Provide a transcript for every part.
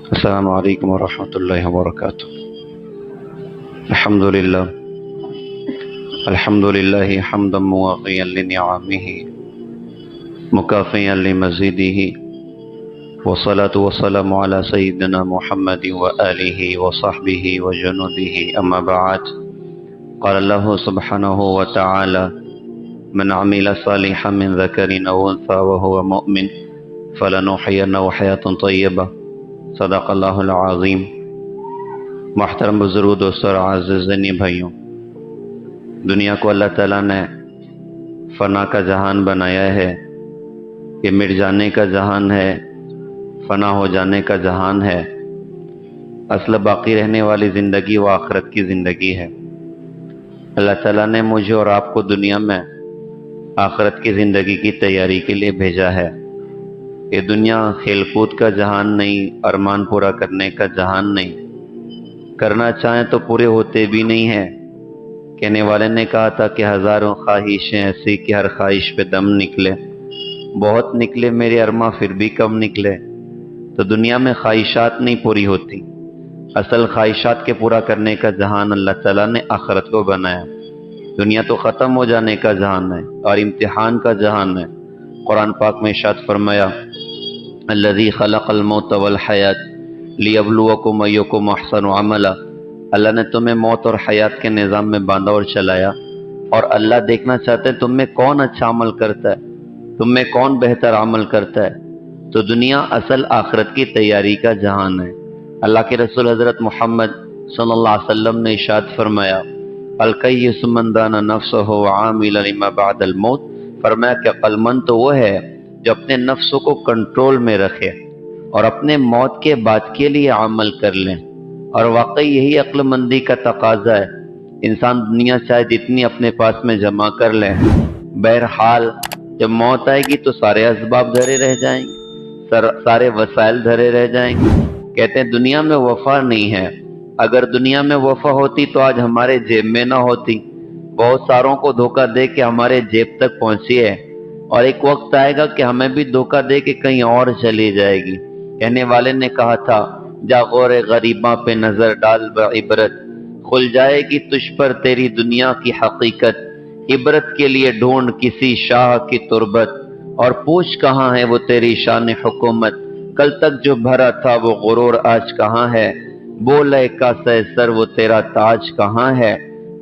السلام علیکم ورحمۃ اللہ وبرکاتہ۔ الحمد للہ حمدا موافیا لنعمہ مکافیا لمزیدہ والصلاة والسلام علی سیدنا محمد وآلہ وصحبہ وجنودہ اما بعد۔ قال اللہ سبحانہ وتعالی من عمل صالحا من ذکر او انثى وهو مؤمن فلنحینہ حیاة طیبہ، صدق اللہ العظیم۔ محترم بزرگ دوستوں اور عزیزانی بھائیوں، دنیا کو اللہ تعالیٰ نے فنا کا جہان بنایا ہے، یہ مٹ جانے کا جہان ہے، فنا ہو جانے کا جہان ہے۔ اصل باقی رہنے والی زندگی وہ آخرت کی زندگی ہے۔ اللہ تعالیٰ نے مجھے اور آپ کو دنیا میں آخرت کی زندگی کی تیاری کے لیے بھیجا ہے۔ یہ دنیا کھیل کود کا جہان نہیں، ارمان پورا کرنے کا جہان نہیں۔ کرنا چاہیں تو پورے ہوتے بھی نہیں ہیں۔ کہنے والے نے کہا تھا کہ ہزاروں خواہشیں ایسی کہ ہر خواہش پہ دم نکلے، بہت نکلے میرے ارماں پھر بھی کم نکلے۔ تو دنیا میں خواہشات نہیں پوری ہوتی، اصل خواہشات کے پورا کرنے کا جہان اللہ تعالیٰ نے آخرت کو بنایا۔ دنیا تو ختم ہو جانے کا جہان ہے اور امتحان کا جہان ہے۔ قرآن پاک میں ارشاد فرمایا الذی خلق الموت والحیات لیبلوکم ایکم احسن عملا، اللہ نے تمہیں موت اور حیات کے نظام میں باندھا اور چلایا، اور اللہ دیکھنا چاہتے ہیں تم میں کون اچھا عمل کرتا ہے، تم میں کون بہتر عمل کرتا ہے۔ تو دنیا اصل آخرت کی تیاری کا جہان ہے۔ اللہ کے رسول حضرت محمد صلی اللہ علیہ وسلم نے ارشاد فرمایا الکیس من دان نفسہ وعامل لما بعد الموت، فرمایا کہ عقل مند تو وہ ہے جو اپنے نفس کو کنٹرول میں رکھے اور اپنے موت کے بعد کے لیے عمل کر لیں، اور واقعی یہی عقل مندی کا تقاضا ہے۔ انسان دنیا چاہے جتنی اپنے پاس میں جمع کر لیں، بہرحال جب موت آئے گی تو سارے اسباب دھرے رہ جائیں گے، سارے وسائل دھرے رہ جائیں گے۔ کہتے ہیں دنیا میں وفا نہیں ہے، اگر دنیا میں وفا ہوتی تو آج ہمارے جیب میں نہ ہوتی۔ بہت ساروں کو دھوکہ دے کے ہمارے جیب تک پہنچی ہے، اور ایک وقت آئے گا کہ ہمیں بھی دھوکہ دے کے کہیں اور چلی جائے گی۔ کہنے والے نے کہا تھا جا غور غریباں پہ نظر ڈال بعبرت، کھل جائے گی تجھ پر تیری دنیا کی حقیقت، عبرت کے لیے ڈھونڈ کسی شاہ کی تربت، اور پوچھ کہاں ہے وہ تیری شان حکومت، کل تک جو بھرا تھا وہ غرور آج کہاں ہے، بولے کا سر وہ تیرا تاج کہاں ہے۔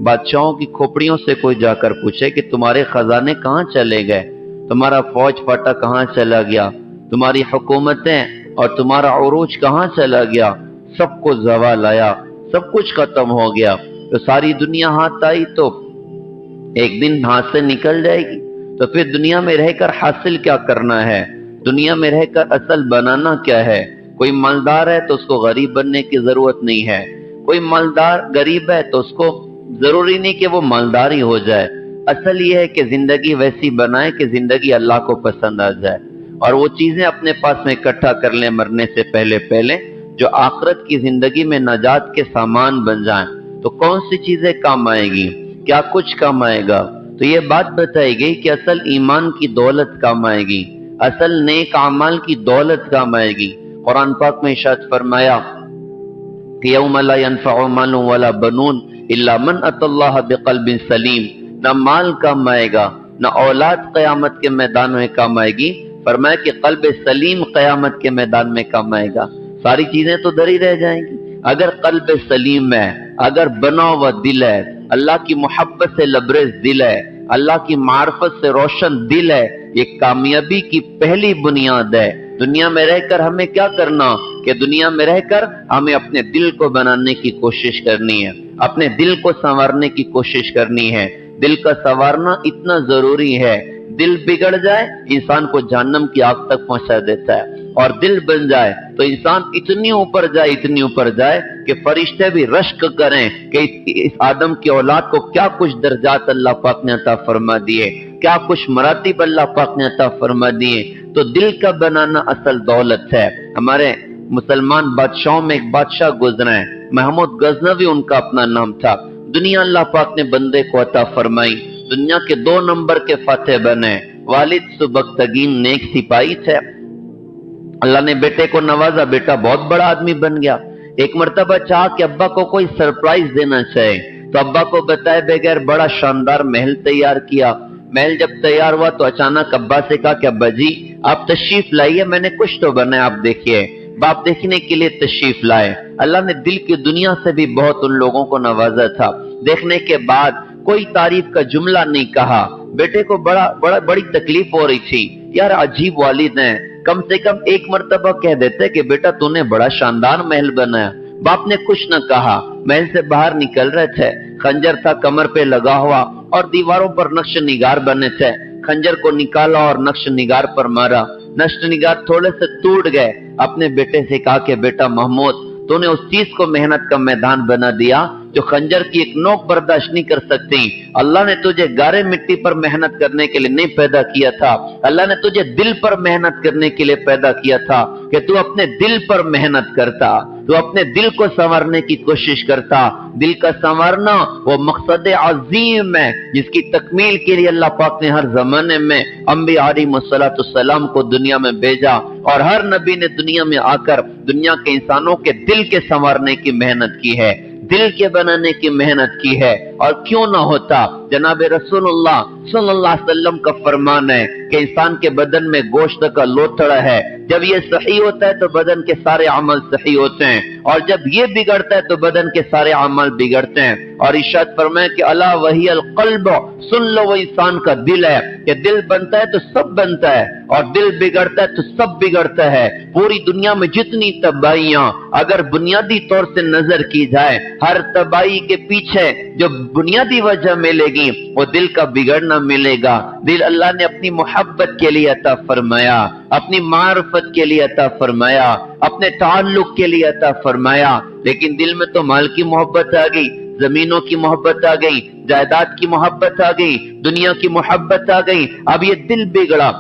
بادشاہوں کی کھوپڑیوں سے کوئی جا کر پوچھے کہ تمہارے خزانے کہاں چلے گئے، تمہارا فوج پھاٹا کہاں چلا گیا، تمہاری حکومتیں اور تمہارا عروج کہاں چلا گیا، سب کو زوال آیا، سب کچھ ختم ہو گیا۔ تو ساری دنیا ہاتھ آئی تو ایک دن ہاتھ سے نکل جائے گی، تو پھر دنیا میں رہ کر حاصل کیا کرنا ہے، دنیا میں رہ کر اصل بنانا کیا ہے۔ کوئی مالدار ہے تو اس کو غریب بننے کی ضرورت نہیں ہے، کوئی مالدار غریب ہے تو اس کو ضروری نہیں کہ وہ مالدار ہی ہو جائے۔ اصل یہ ہے کہ زندگی ویسی بنائے کہ زندگی اللہ کو پسند آ جائے، اور وہ چیزیں اپنے پاس میں اکٹھا کر لیں مرنے سے پہلے جو آخرت کی زندگی میں نجات کے سامان بن جائیں۔ تو کون سی چیزیں کام آئے گی، کیا کچھ کام آئے گا؟ تو یہ بات بتائی گئی کہ اصل ایمان کی دولت کام آئے گی، اصل نیک اعمال کی دولت کام آئے گی۔ قرآن پاک میں ارشاد فرمایا کہ یوم لا ينفع مال ولا بنون الا من اتى اللہ بقلب سلیم، نہ مال کام آئے گا نہ اولاد قیامت کے میدان میں کام آئے گی، فرمایا کہ قلب سلیم قیامت کے میدان میں کام آئے گا۔ ساری چیزیں تو دری رہ جائیں گی۔ اگر قلب سلیم ہے، اگر بنا ہوا دل ہے، اللہ کی محبت سے لبریز دل ہے، اللہ کی معرفت سے روشن دل ہے، یہ کامیابی کی پہلی بنیاد ہے۔ دنیا میں رہ کر ہمیں کیا کرنا کہ دنیا میں رہ کر ہمیں اپنے دل کو بنانے کی کوشش کرنی ہے، اپنے دل کو سنوارنے کی کوشش کرنی ہے۔ دل کا سنوارنا اتنا ضروری ہے، دل بگڑ جائے انسان کو جہنم کی آگ تک پہنچا دیتا ہے، اور دل بن جائے تو انسان اتنی اوپر جائے کہ فرشتے بھی رشک کریں کہ اس آدم کی اولاد کو کیا کچھ درجات اللہ پاک نے عطا فرما دیے، کیا کچھ مراتب اللہ پاک نے عطا فرما دیے۔ تو دل کا بنانا اصل دولت ہے۔ ہمارے مسلمان بادشاہوں میں ایک بادشاہ گزرے ہیں، محمود غزنوی ان کا اپنا نام تھا۔ دنیا اللہ پاک نے بندے کو عطا فرمائی، دنیا کے 2 نمبر کے فاتح بنے۔ والد سبکتگین نیک سپاہی تھے، اللہ نے بیٹے کو نوازا، بیٹا بہت بڑا آدمی بن گیا۔ ایک مرتبہ چاہا کہ ابا کو کوئی سرپرائز دینا چاہے، تو ابا کو بتائے بغیر بڑا شاندار محل تیار کیا۔ محل جب تیار ہوا تو اچانک ابا سے کہا کہ ابا جی آپ تشریف لائیے، میں نے کچھ تو بنایا، آپ دیکھیے۔ باپ دیکھنے کے لیے تشریف لائے۔ اللہ نے دل کی دنیا سے بھی بہت ان لوگوں کو نوازا تھا۔ دیکھنے کے بعد کوئی تعریف کا جملہ نہیں کہا۔ بیٹے کو بڑی تکلیف ہو رہی تھی، یار عجیب والد ہیں، کم سے کم ایک مرتبہ کہہ دیتے کہ بیٹا تو نے بڑا شاندار محل بنایا۔ باپ نے کچھ نہ کہا۔ محل سے باہر نکل رہے تھے، خنجر تھا کمر پہ لگا ہوا اور دیواروں پر نقش نگار بنے تھے۔ خنجر کو نکالا اور نقش نگار پر مارا۔ نقش نگار تھوڑے سے ٹوٹ گئے۔ اپنے بیٹے سے کہا کہ بیٹا محمود تو نے اس چیز کو محنت کا میدان بنا دیا جو خنجر کی ایک نوک برداشت نہیں کر سکتی۔ اللہ نے تجھے گارے مٹی پر محنت کرنے کے لیے نہیں پیدا کیا تھا، اللہ نے تجھے دل پر محنت کرنے کے لیے پیدا کیا تھا کہ تو اپنے دل پر محنت کرتا، تو اپنے دل کو سنوارنے کی کوشش کرتا۔ دل کا سنوارنا وہ مقصد عظیم ہے جس کی تکمیل کے لیے اللہ پاک نے ہر زمانے میں انبیاء علیہ السلام کو دنیا میں بھیجا، اور ہر نبی نے دنیا میں آ کر دنیا کے انسانوں کے دل کے سنوارنے کی محنت کی ہے، دل کے بنانے کی محنت کی ہے۔ اور کیوں نہ ہوتا، جناب رسول اللہ صلی اللہ علیہ وسلم کا فرمان ہے کہ انسان کے بدن میں گوشت کا لوتھڑا ہے، جب یہ صحیح ہوتا ہے تو بدن کے سارے عمل صحیح ہوتے ہیں، اور جب یہ بگڑتا ہے تو بدن کے سارے عمل بگڑتے ہیں۔ اور ارشاد فرمائے کہ الا وہی القلب، سن لو وہ انسان کا دل ہے، کہ دل بنتا ہے تو سب بنتا ہے، اور دل بگڑتا ہے تو سب بگڑتا ہے۔ پوری دنیا میں جتنی تباہیاں اگر بنیادی طور سے نظر کی جائے، ہر تباہی کے پیچھے جو بنیادی وجہ ملے گی وہ دل کا بگڑنا ملے گا۔ دل اللہ نے اپنی محبت کے لیے عطا فرمایا، اپنی معرفت کے لیے عطا فرمایا، اپنے تعلق کے لیے عطا فرمایا، لیکن دل میں تو مال کی محبت آ گئی، زمینوں کی محبت آ گئی، جائیداد کی محبت آ گئی، دنیا کی محبت آ گئی۔ اب یہ دل بگڑا،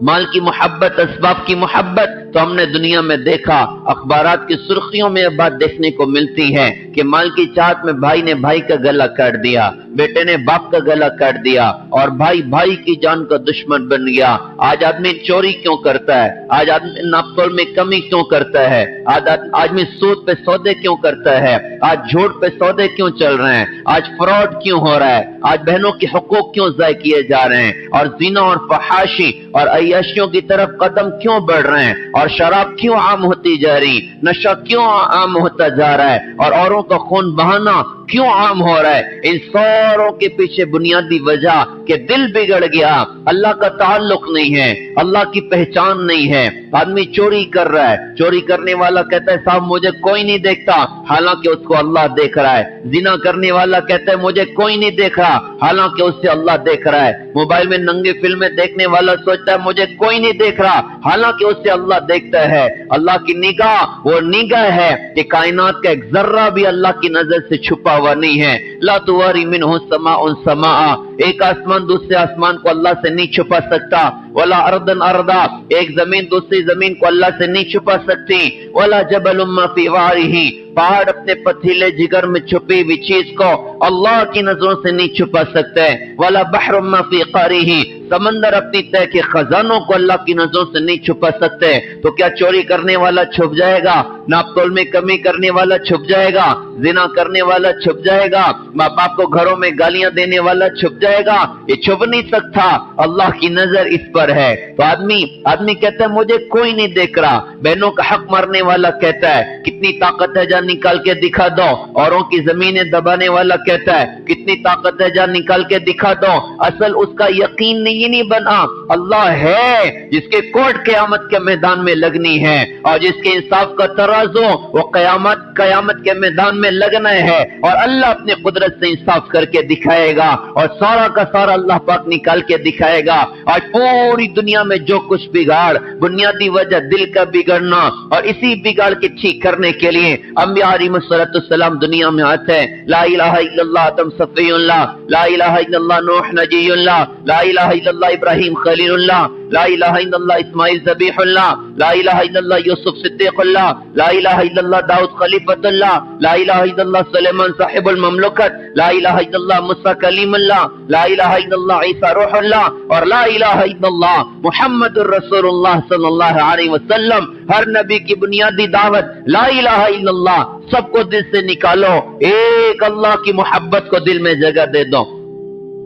مال کی محبت، اسباب کی محبت۔ تو ہم نے دنیا میں دیکھا، اخبارات کی سرخیوں میں یہ بات دیکھنے کو ملتی ہے کہ مال کی چاہت میں بھائی نے بھائی کا گلا کاٹ دیا، بیٹے نے باپ کا گلا کاٹ دیا، اور بھائی بھائی کی جان کا دشمن بن گیا۔ آج آدمی چوری کیوں کرتا ہے؟ آج آدمی ناپ تول میں کمی کیوں کرتا ہے؟ آج آدمی سود پہ سودے کیوں کرتا ہے؟ آج جھوٹ پہ سودے کیوں چل رہے ہیں؟ آج فراڈ کیوں ہو رہا ہے؟ آج بہنوں کے حقوق کیوں ضائع کیے جا رہے ہیں؟ اور زنا اور فحاشی اور عیاشیوں کی طرف قدم کیوں بڑھ رہے ہیں؟ اور شراب کیوں عام ہوتی جا رہی؟ نشہ کیوں عام ہوتا جا رہا ہے؟ اور اوروں کا خون بہانا کیوں عام ہو رہا ہے؟ ان ساروں کے پیچھے بنیادی وجہ کہ دل بگڑ گیا، اللہ کا تعلق نہیں ہے، اللہ کی پہچان نہیں ہے۔ آدمی چوری کر رہا ہے، چوری کرنے والا کہتا ہے صاحب مجھے کوئی نہیں دیکھتا، حالانکہ اس کو اللہ دیکھ رہا ہے۔ زنا کرنے والا کہتا ہے مجھے کوئی نہیں دیکھ رہا، حالانکہ اس سے اللہ دیکھ رہا ہے۔ موبائل میں ننگی فلمیں دیکھنے والا سوچتا ہے مجھے کوئی نہیں دیکھ رہا، حالانکہ اس سے اللہ دیکھتا ہے۔ اللہ کی نگاہ وہ نگاہ ہے کہ کائنات کا ایک ذرہ بھی اللہ کی نظر سے چھپا ہوا نہیں ہے۔ لا تواری منہ سماء سماء، ایک آسمان دوسرے آسمان کو اللہ سے نہیں چھپا سکتا۔ ولا ارضن ارضا، ایک زمین دوسری زمین کو اللہ سے نہیں چھپا سکتی۔ ولا جبل ما فی وعرہ، پہاڑ اپنے پتھیلے جگر میں چھپی ہوئی چیز کو اللہ کی نظروں سے نہیں چھپا سکتے۔ ولا بحر ما فی قعرہ، سمندر اپنی تہہ کے خزانوں کو اللہ کی نظروں سے نہیں چھپا سکتے۔ تو کیا چوری کرنے والا چھپ جائے گا؟ ناپ تول میں کمی کرنے والا چھپ جائے گا؟ زنا کرنے والا چھپ جائے گا؟ ماں باپ کو گھروں میں گالیاں دینے والا چھپ جائے گا؟ یہ چھپ نہیں سکتا، اللہ کی نظر اس پر ہے۔ تو آدمی کہتا ہے مجھے کوئی نہیں دیکھ رہا، بہنوں کا حق مارنے والا کہتا ہے کتنی طاقت ہے جان نکال کے دکھا دو، اوروں کی زمینیں دبانے والا کہتا ہے کتنی طاقت ہے جان نکال کے دکھا دو۔ اصل اس کا یقین نہیں بنا، اللہ ہے جس کے کوٹ قیامت کے میدان میں لگنی ہے، اور جس کے انصاف کا ترازو وہ قیامت کے میدان میں لگنا ہے، اور اللہ اپنے قدرت سے انصاف کر کے دکھائے گا، اور سارا کا سارا اللہ پاک نکال کے دکھائے گا۔ آج پوری دنیا میں جو کچھ بگاڑ، بنیادی وجہ دل کا بگڑنا، اور اسی بگاڑ کے ٹھیک کرنے کے لیے انبیاء علیہ السلام دنیا میں آتے ہیں۔ لا الہ الا اللہ آدم صفی اللہ، لا الہ الا اللہ نوح نجی اللہ، لا الہ الا اللہ ابراہیم خلیل اللہ، لا الہ الا اللہ اسماعیل ذبیح اللہ، لا الہ الا اللہ یوسف صدیق اللہ، لا الہ الا اللہ داؤد خلیفۃ اللہ، لا الہ الا اللہ سلیمان صاحب المملکت، لا الہ الا اللہ موسیٰ کلیم اللہ، لا الہ الا اللہ عیسیٰ روح اللہ، اور لا الہ الا اللہ محمد الرسول اللہ صلی اللہ علیہ وسلم۔ ہر نبی کی بنیادی دعوت لا الہ الا اللہ، سب کو دل سے نکالو، ایک اللہ کی محبت کو دل میں جگہ دے دو،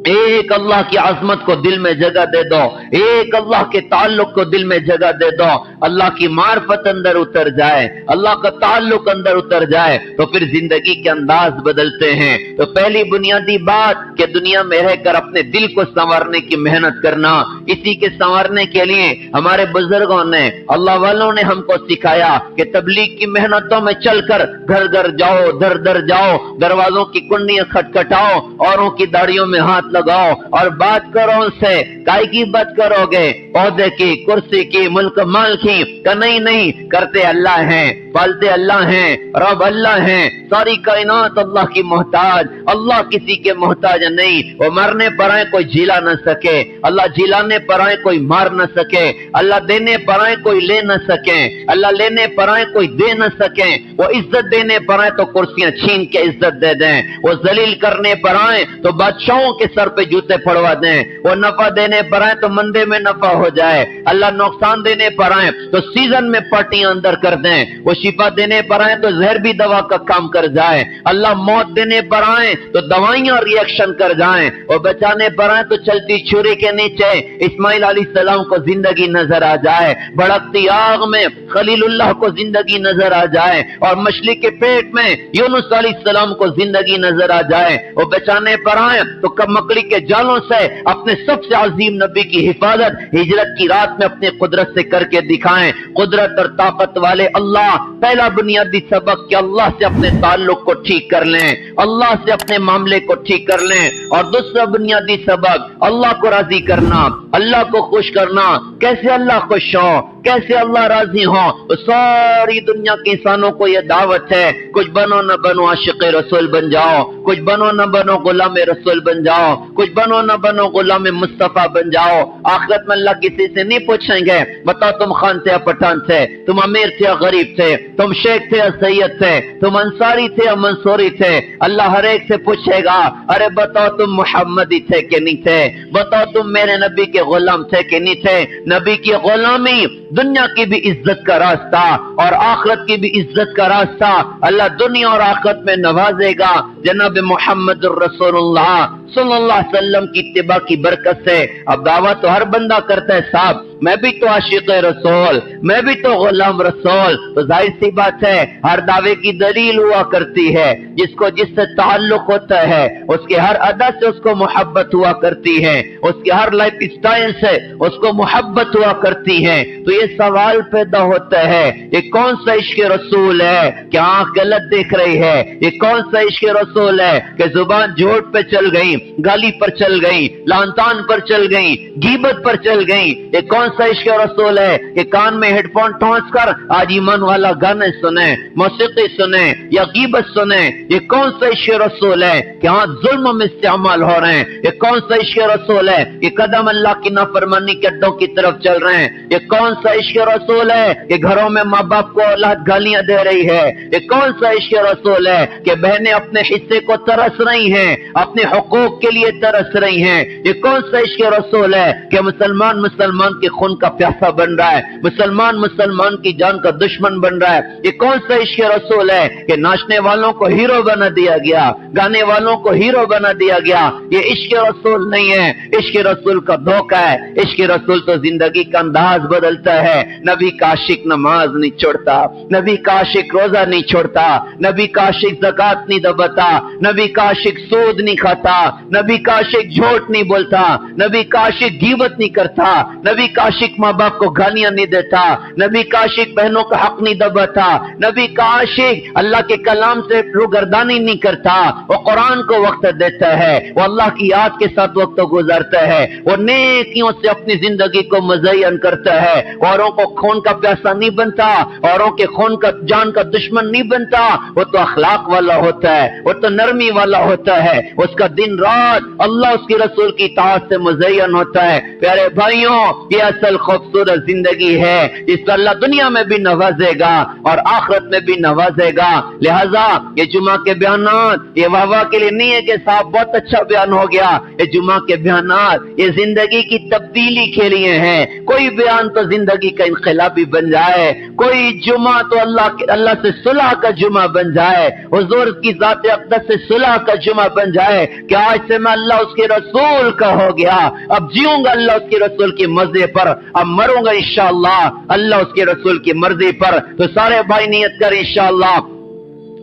ایک اللہ کی عظمت کو دل میں جگہ دے دو، ایک اللہ کے تعلق کو دل میں جگہ دے دو، اللہ کی معرفت اندر اتر جائے، اللہ کا تعلق اندر اتر جائے تو پھر زندگی کے انداز بدلتے ہیں۔ تو پہلی بنیادی بات کہ دنیا میں رہ کر اپنے دل کو سنوارنے کی محنت کرنا، اسی کے سنوارنے کے لیے ہمارے بزرگوں نے، اللہ والوں نے ہم کو سکھایا کہ تبلیغ کی محنتوں میں چل کر گھر گھر جاؤ، در در جاؤ، دروازوں کی کنڈیاں کھٹکھٹاؤ، اوروں کی داڑیوں میں ہاتھ لگاؤ اور بات کرو ان سے۔ کائے کی بات کرو گے؟ عہدے کی، کرسی کی، ملک مال کی؟ کہ نہیں، کرتے اللہ ہیں، پالتے اللہ ہیں، رب اللہ ہیں، ساری کائنات اللہ کی محتاج، اللہ کسی کے محتاج نہیں۔ وہ مرنے پر آئے کوئی جلا نہ سکے، اللہ جلانے پر آئے کوئی مار نہ سکے، اللہ دینے پر آئے کوئی لے نہ سکے، اللہ لینے پر آئے کوئی دے نہ سکے، وہ عزت دینے پر آئے تو کرسیاں چھین کے عزت دے دیں، وہ ذلیل کرنے پر آئے تو بادشاہوں کے سر پہ جوتے پھڑوا دیں، وہ نفع دینے پر آئے تو مندے میں نفع ہو جائے، اللہ نقصان دینے پر آئے تو سیزن میں پارٹیاں اندر کر دیں، وہ شفا دینے پر آئے تو زہر بھی دوا کا کام کر جائے، اللہ موت دینے پر آئے تو دوائیاں ریئیکشن کر جائیں، وہ بچانے پر آئے تو چلتی چھری کے نیچے اسماعیل علیہ السلام کو زندگی نظر آ جائے، بھڑکتی آگ میں خلیل اللہ کو زندگی نظر آ جائے، اور مچھلی کے پیٹ میں یونس علیہ السلام کو زندگی نظر آ جائے، وہ بچانے پر آئے تو مکڑی کے جالوں سے اپنے سب سے عظیم نبی کی حفاظت ہجرت کی رات میں اپنی قدرت سے کر کے دکھائیں۔ قدرت اور طاقت والے اللہ، پہلا بنیادی سبق کہ اللہ سے اپنے تعلق کو ٹھیک کر لیں، اللہ سے اپنے معاملے کو ٹھیک کر لیں، اور دوسرا بنیادی سبق اللہ کو راضی کرنا، اللہ کو خوش کرنا۔ کیسے اللہ خوش ہو، کیسے اللہ راضی ہو؟ تو ساری دنیا کے انسانوں کو یہ دعوت ہے، کچھ بنو نہ بنو عاشق رسول بن جاؤ، کچھ بنو نہ بنو غلام رسول بن جاؤ، کچھ بنو نہ بنو غلام مصطفیٰ بن جاؤ۔ آخرت میں اللہ کسی سے نہیں پوچھیں گے بتاؤ تم خان تھے یا پٹھان تھے، تم امیر تھے یا غریب تھے، تم شیخ تھے یا سید تھے، تم انصاری تھے یا منصوری تھے۔ اللہ ہر ایک سے پوچھے گا ارے بتاؤ تم محمدی تھے کہ نہیں تھے، بتاؤ تم میرے نبی کے غلام تھے کہ نہیں تھے۔ نبی کی غلامی دنیا کی بھی عزت کا راستہ اور آخرت کی بھی عزت کا راستہ، اللہ دنیا اور آخرت میں نوازے گا جناب محمد الرسول اللہ صلی اللہ علیہ وسلم کی اتباع کی برکت سے۔ اب دعویٰ تو ہر بندہ کرتا ہے صاحب میں بھی تو عاشق رسول، میں بھی تو غلام رسول، تو ظاہر سی بات ہے ہر دعوے کی دلیل ہوا کرتی ہے، جس کو جس سے تعلق ہوتا ہے اس کے ہر ادا سے اس کو محبت ہوا کرتی ہے، اس کے ہر لائف اسٹائل سے اس کو محبت ہوا کرتی ہے۔ تو یہ سوال پیدا ہوتا ہے یہ کون سا عشق رسول ہے کہ آنکھ غلط دیکھ رہی ہے، یہ کون سا عشق رسول ہے کہ زبان جھوٹ پہ چل گئی، گالی پر چل گئی، لعن طعن پر چل گئی، غیبت پر چل گئی، یہ کون سا عشق رسول ہے کہ کان میں ہیڈ فون ٹھونس کر آج ایمان والا گانے سنیں، موسیقی سنیں یا غیبت سنیں۔ یہ کون سا عشق رسول ہے کہ ہاں ظلم میں استعمال ہو رہے ہیں، یہ کون سا عشق رسول ہے کہ قدم اللہ کی نافرمانی کے اڈوں کی طرف چل رہے ہیں، یہ کون سا عشق رسول ہے کہ گھروں میں ماں باپ کو اولاد گالیاں دے رہی ہے، یہ کون سا عشق رسول ہے کہ بہنیں اپنے حصے کو ترس رہی ہیں، اپنے حقوق کے لیے ترس رہی ہیں، یہ کون سا عشق رسول ہے کہ مسلمان کے خون کا پیاسا بن رہا ہے، مسلمان کی جان کا دشمن بن رہا ہے۔ یہ کون سا عشق رسول ہے کہ ناچنے والوں کو ہیرو بنا دیا گیا، گانے والوں کو ہیرو بنا دیا گیا۔ یہ عشق رسول نہیں ہے، عشق رسول کا دھوکہ ہے۔ عشق رسول تو زندگی کا انداز بدلتا ہے۔ نبی کا عاشق نماز نہیں چھوڑتا، نبی کا عاشق روزہ نہیں چھوڑتا، نبی کا عاشق زکات نہیں دباتا، نبی کا عاشق سود نہیں کھاتا، نبی کا عاشق جھوٹ نہیں بولتا، نبی کا عاشق غیبت نہیں کرتا، نبی کا عاشق ماں باپ کو گالیاں نہیں دیتا، نبی کا عاشق بہنوں کا حق نہیں دباتا، نبی کا عاشق اللہ کے کلام سے روگردانی نہیں کرتا، وہ قرآن کو وقت دیتا ہے، وہ اللہ کی یاد کے ساتھ وقت گزارتا ہے، وہ نیکیوں سے اپنی زندگی کو مزین کرتا ہے، اوروں کو خون کا پیاسا نہیں بنتا، اوروں کے خون کا جان کا دشمن نہیں بنتا۔ وہ تو اخلاق والا ہوتا ہے، وہ تو نرمی والا ہوتا ہے، اس کا دن اطاعت اللہ اس کے رسول کی اطاعت سے مزین ہوتا ہے۔ پیارے بھائیوں، یہ اصل خوبصورت زندگی ہے جس پر اللہ دنیا میں بھی نوازے گا اور آخرت میں بھی نوازے گا۔ لہذا یہ جمعہ کے بیانات یہ واہ کے لیے نہیں ہے کہ صاحب بہت اچھا بیان ہو گیا، یہ جمعہ کے بیانات یہ زندگی کی تبدیلی کے لیے ہیں۔ کوئی بیان تو زندگی کا انقلابی بن جائے، کوئی جمعہ تو اللہ سے صلح کا جمعہ بن جائے، حضور کی ذات اقدس سے صلح کا جمعہ بن جائے کہ آج سے میں اللہ اس کے رسول کا ہو گیا، اب جیوں گا اللہ اس کے رسول کی مرضی پر، اب مروں گا انشاءاللہ اللہ اس کے رسول کی مرضی پر۔ تو سارے بھائی نیت کر انشاءاللہ،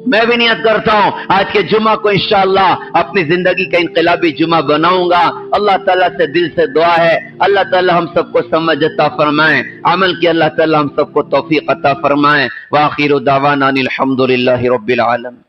میں بھی نیت کرتا ہوں آج کے جمعہ کو انشاءاللہ اپنی زندگی کا انقلابی جمعہ بناؤں گا۔ اللہ تعالیٰ سے دل سے دعا ہے اللہ تعالیٰ ہم سب کو سمجھ عطا فرمائیں، عمل کی اللہ تعالیٰ ہم سب کو توفیق عطا فرمائیں۔ وآخر دعوانا الحمدللہ رب العالمین۔